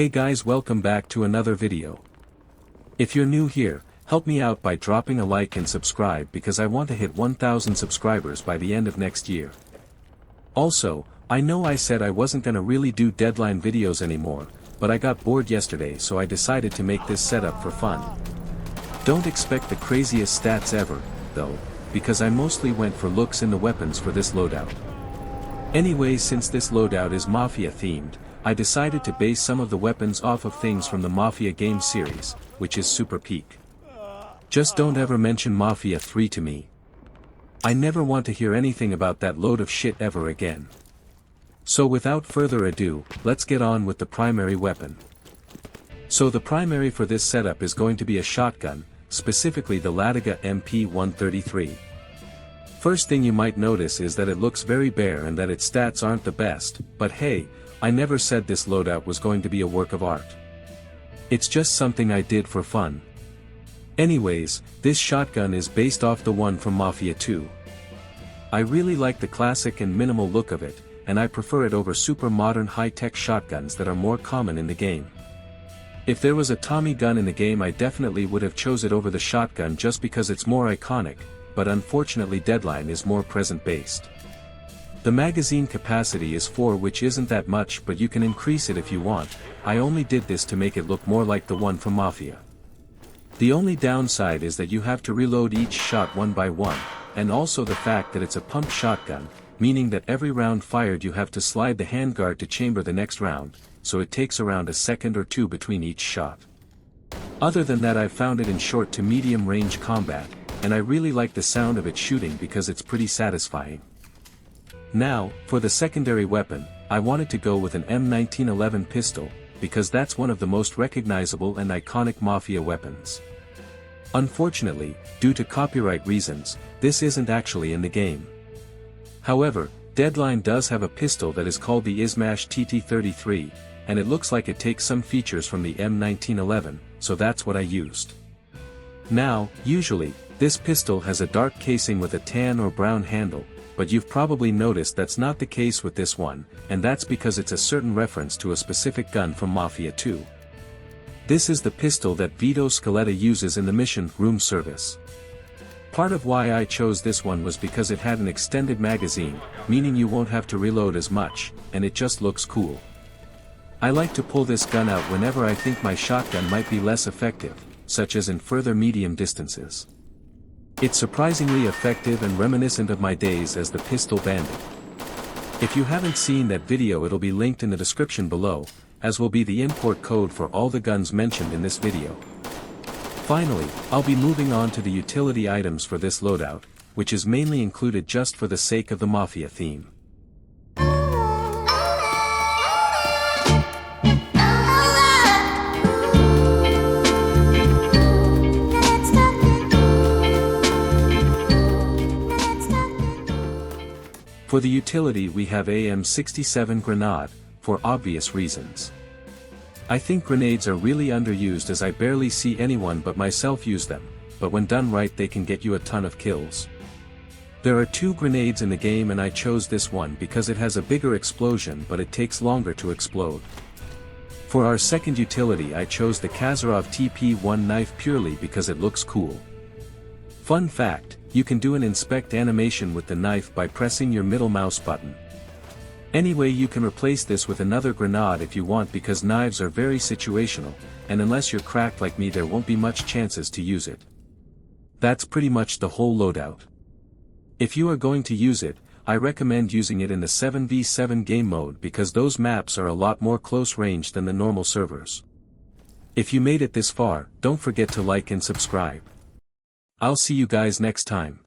Hey guys, welcome back to another video. If you're new here, help me out by dropping a like and subscribe because I want to hit 1,000 subscribers by the end of next year. Also, I know I said I wasn't gonna really do deadline videos anymore, but I got bored yesterday so I decided to make this setup for fun. Don't expect the craziest stats ever, though, because I mostly went for looks in the weapons for this loadout. Anyway, since this loadout is Mafia themed, I decided to base some of the weapons off of things from the Mafia game series, which is super peak. Just don't ever mention Mafia 3 to me. I never want to hear anything about that load of shit ever again. So without further ado, let's get on with the primary weapon. So the primary for this setup is going to be a shotgun, specifically the Loadout MP133. First thing you might notice is that it looks very bare and that its stats aren't the best, but hey, I never said this loadout was going to be a work of art. It's just something I did for fun. Anyways, this shotgun is based off the one from Mafia 2. I really like the classic and minimal look of it, and I prefer it over super modern high-tech shotguns that are more common in the game. If there was a Tommy gun in the game, I definitely would have chose it over the shotgun just because it's more iconic, but unfortunately Deadline is more present-based. The magazine capacity is 4, which isn't that much, but you can increase it if you want. I only did this to make it look more like the one from Mafia. The only downside is that you have to reload each shot one by one, and also the fact that it's a pump shotgun, meaning that every round fired you have to slide the handguard to chamber the next round, so it takes around a second or two between each shot. Other than that, I've found it in short to medium range combat, and I really like the sound of it shooting because it's pretty satisfying. Now, for the secondary weapon, I wanted to go with an M1911 pistol, because that's one of the most recognizable and iconic Mafia weapons. Unfortunately, due to copyright reasons, this isn't actually in the game. However, Deadline does have a pistol that is called the Izmash TT33, and it looks like it takes some features from the M1911, so that's what I used. Now, usually, this pistol has a dark casing with a tan or brown handle, but you've probably noticed that's not the case with this one, and that's because it's a certain reference to a specific gun from Mafia 2. This is the pistol that Vito Scaletta uses in the mission Room Service. Part of why I chose this one was because it had an extended magazine, meaning you won't have to reload as much, and it just looks cool. I like to pull this gun out whenever I think my shotgun might be less effective, such as in further medium distances. It's surprisingly effective and reminiscent of my days as the Pistol Bandit. If you haven't seen that video, it'll be linked in the description below, as will be the import code for all the guns mentioned in this video. Finally, I'll be moving on to the utility items for this loadout, which is mainly included just for the sake of the Mafia theme. For the utility, we have AM67 grenade, for obvious reasons. I think grenades are really underused as I barely see anyone but myself use them, but when done right they can get you a ton of kills. There are 2 grenades in the game and I chose this one because it has a bigger explosion but it takes longer to explode. For our second utility, I chose the Kazarov TP1 knife purely because it looks cool. Fun fact, you can do an inspect animation with the knife by pressing your middle mouse button. Anyway, you can replace this with another grenade if you want because knives are very situational, and unless you're cracked like me there won't be much chances to use it. That's pretty much the whole loadout. If you are going to use it, I recommend using it in the 7v7 game mode because those maps are a lot more close range than the normal servers. If you made it this far, don't forget to like and subscribe. I'll see you guys next time.